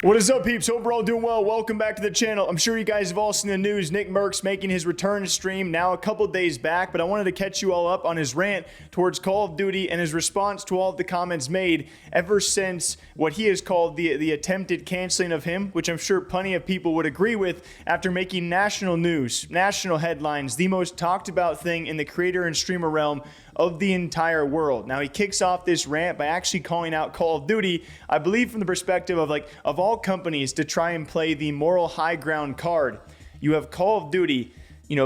What is up, peeps? Hope we're all doing well. Welcome back to the channel. I'm sure you guys have all seen the news. Nickmercs making his return to stream now a couple days back, but I wanted to catch you all up on his rant towards Call of Duty and his response to all of the comments made ever since what he has called the attempted canceling of him, which I'm sure plenty of people would agree with after making national news, national headlines, the most talked about thing in the creator and streamer realm of the entire world. Now, he kicks off this rant by actually calling out Call of Duty, I believe from the perspective of all companies to try and play the moral high ground card. You have Call of Duty,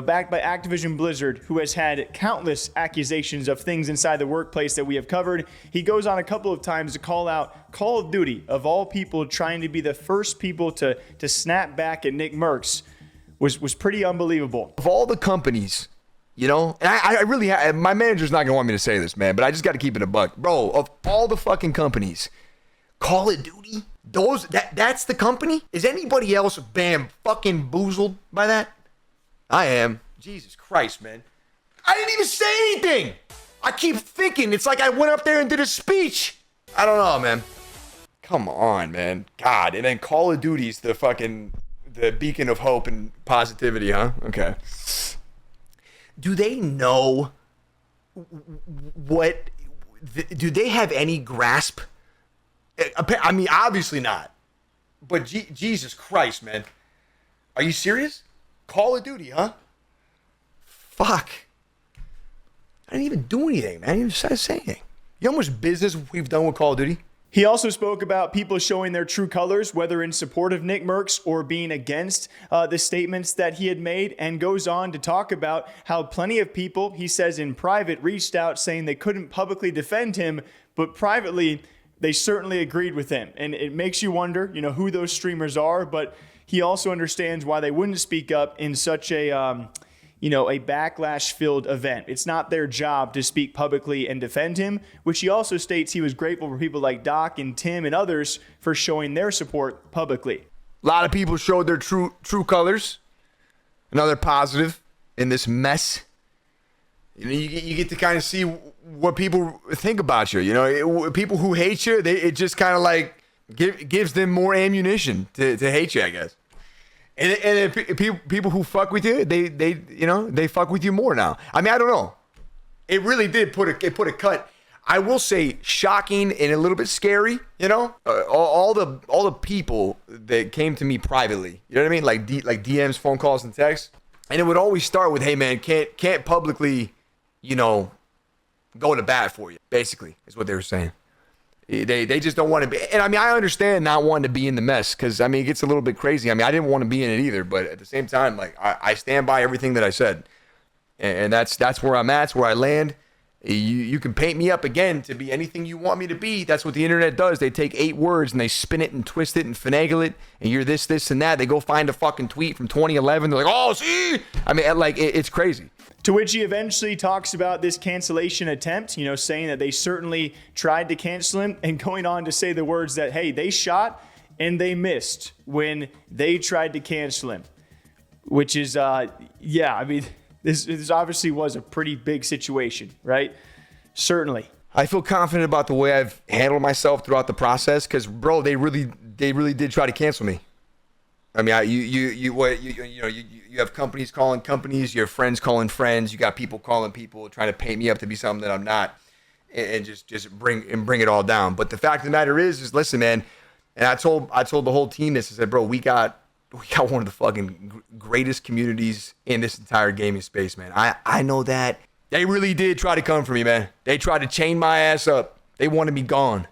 backed by Activision Blizzard, who has had countless accusations of things inside the workplace that we have covered. He goes on a couple of times to call out Call of Duty, of all people, trying to be the first people to snap back at Nickmercs was pretty unbelievable. Of all the companies, and I really my manager's not gonna want me to say this, man, but I just got to keep it a buck, bro. Of all the fucking companies, Call of Duty, that's the company. Is anybody else fucking boozled by that? I am. Jesus Christ, man. I didn't even say anything. I keep thinking it's like I went up there and did a speech. I don't know, man. Come on, man. God, and then Call of Duty's the beacon of hope and positivity, huh? Okay. Do they know do they have any grasp? I mean, obviously not. But Jesus Christ, man. Are you serious? Call of Duty, huh? Fuck. I didn't even do anything, man. I didn't even say anything. You know how much business we've done with Call of Duty? He also spoke about people showing their true colors, whether in support of Nickmercs or being against the statements that he had made, and goes on to talk about how plenty of people, he says in private, reached out saying they couldn't publicly defend him, but privately, they certainly agreed with him. And it makes you wonder, who those streamers are, but he also understands why they wouldn't speak up in such a backlash-filled event. It's not their job to speak publicly and defend him, which he also states he was grateful for people like Doc and Tim and others for showing their support publicly. A lot of people showed their true colors. Another positive in this mess. You get to kind of see what people think about you. People who hate you, it just kind of like gives them more ammunition to hate you, I guess. And people who fuck with you, they fuck with you more now. I mean, I don't know. It really did put a cut. I will say, shocking and a little bit scary. All the people that came to me privately. You know what I mean? Like DMs, phone calls, and texts. And it would always start with, "Hey man, can't publicly, go to bat for you." Basically, is what they were saying. They just don't want to be, and I mean, I understand not wanting to be in the mess, because I mean, it gets a little bit crazy. I mean, I didn't want to be in it either, but at the same time, like I stand by everything that I said, and that's where I'm at. That's where I land. You can paint me up again to be anything you want me to be. That's what the internet does. They take 8 words and they spin it and twist it and finagle it, and you're this, and that. They go find a fucking tweet from 2011. They're like, "Oh, see," I mean, it's crazy. To which he eventually talks about this cancellation attempt, saying that they certainly tried to cancel him, and going on to say the words that, hey, they shot and they missed when they tried to cancel him, which is, this obviously was a pretty big situation, right? Certainly. I feel confident about the way I've handled myself throughout the process, because, bro, they really did try to cancel me. I mean, you have companies calling companies, you have friends calling friends, you got people calling people, trying to paint me up to be something that I'm not, and just bring it all down. But the fact of the matter is listen, man. And I told the whole team this. I said, bro, we got one of the fucking greatest communities in this entire gaming space, man. I know that they really did try to come for me, man. They tried to chain my ass up. They wanted me gone.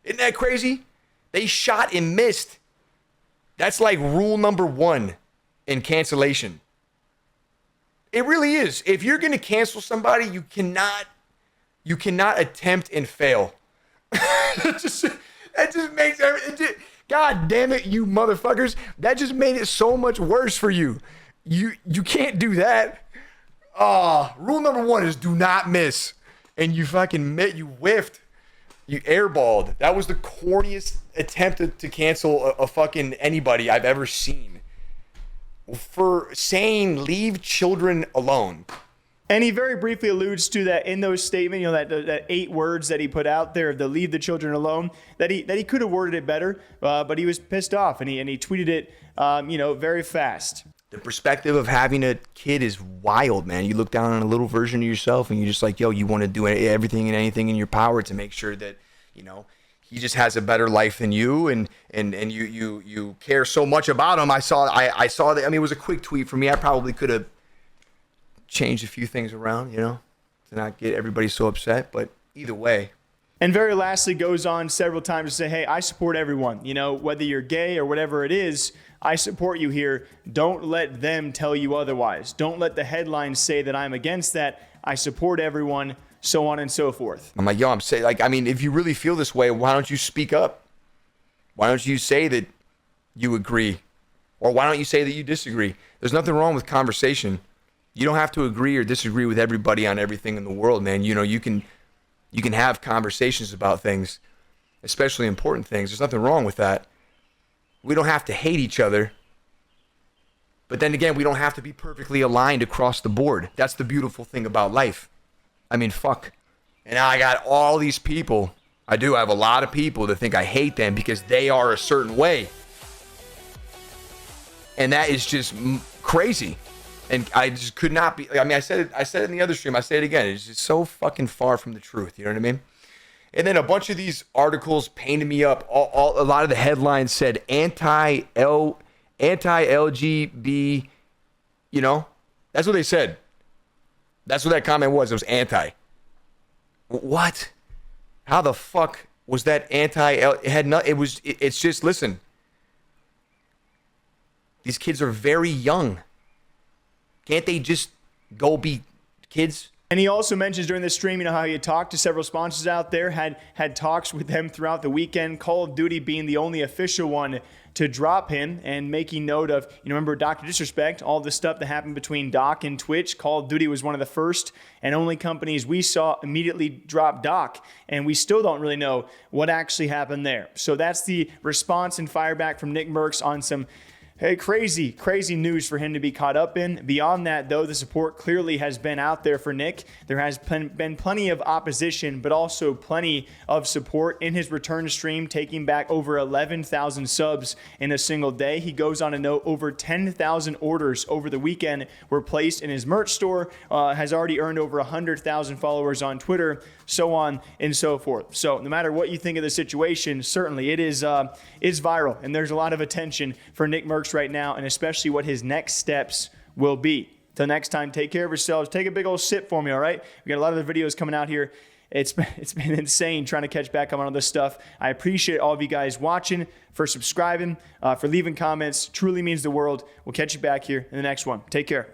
Isn't that crazy? They shot and missed. That's like rule number 1 in cancellation. It really is. If you're going to cancel somebody, you cannot attempt and fail. that just makes everything. God damn it, you motherfuckers. That just made it so much worse for you. You can't do that. Rule number 1 is do not miss. And you whiffed. You airballed. That was the corniest attempt to cancel a fucking anybody I've ever seen. For saying leave children alone. And he very briefly alludes to that in those statements, that 8 words that he put out there, the leave the children alone, that he could have worded it better, but he was pissed off and he tweeted it, very fast. The perspective of having a kid is wild, man. You look down on a little version of yourself and you're just like, yo, you want to do everything and anything in your power to make sure that, he just has a better life than you, and you care so much about him. I saw that. I mean, it was a quick tweet for me. I probably could have changed a few things around, to not get everybody so upset, but either way. And very lastly goes on several times to say, hey, I support everyone, whether you're gay or whatever it is, I support you here. Don't let them tell you otherwise. Don't let the headlines say that I'm against that. I support everyone, so on and so forth. I'm like, yo, if you really feel this way, why don't you speak up? Why don't you say that you agree? Or why don't you say that you disagree? There's nothing wrong with conversation. You don't have to agree or disagree with everybody on everything in the world, man. You can have conversations about things, especially important things. There's nothing wrong with that. We don't have to hate each other. But then again, we don't have to be perfectly aligned across the board. That's the beautiful thing about life. I mean, fuck. And now I got all these people. I do have a lot of people that think I hate them because they are a certain way. And that is just crazy. And I just could not be. I mean, I said it in the other stream. I say it again. It's just so fucking far from the truth. You know what I mean? And then a bunch of these articles painted me up. A lot of the headlines said anti-LGB. That's what they said. That's what that comment was. It was anti. What? How the fuck was that anti? It had not. It was. It's just, listen. These kids are very young. Can't they just go be kids? And he also mentions during the stream, how he had talked to several sponsors out there, had talks with them throughout the weekend, Call of Duty being the only official one to drop him, and making note of, remember Dr. Disrespect, all the stuff that happened between Doc and Twitch. Call of Duty was one of the first and only companies we saw immediately drop Doc, and we still don't really know what actually happened there. So that's the response and fireback from Nickmercs on some crazy news for him to be caught up in. Beyond that, though, the support clearly has been out there for Nick. There has been plenty of opposition, but also plenty of support in his return stream, taking back over 11,000 subs in a single day. He goes on to note over 10,000 orders over the weekend were placed in his merch store, has already earned over 100,000 followers on Twitter, so on and so forth. So no matter what you think of the situation, certainly it is viral, and there's a lot of attention for Nickmercs right now, and especially what his next steps will be. Till next time, take care of yourselves. Take a big old sip for me, all right? We got a lot of the videos coming out here. It's been insane trying to catch back up on all this stuff. I appreciate all of you guys watching, for subscribing, for leaving comments. Truly means the world. We'll catch you back here in the next one. Take care.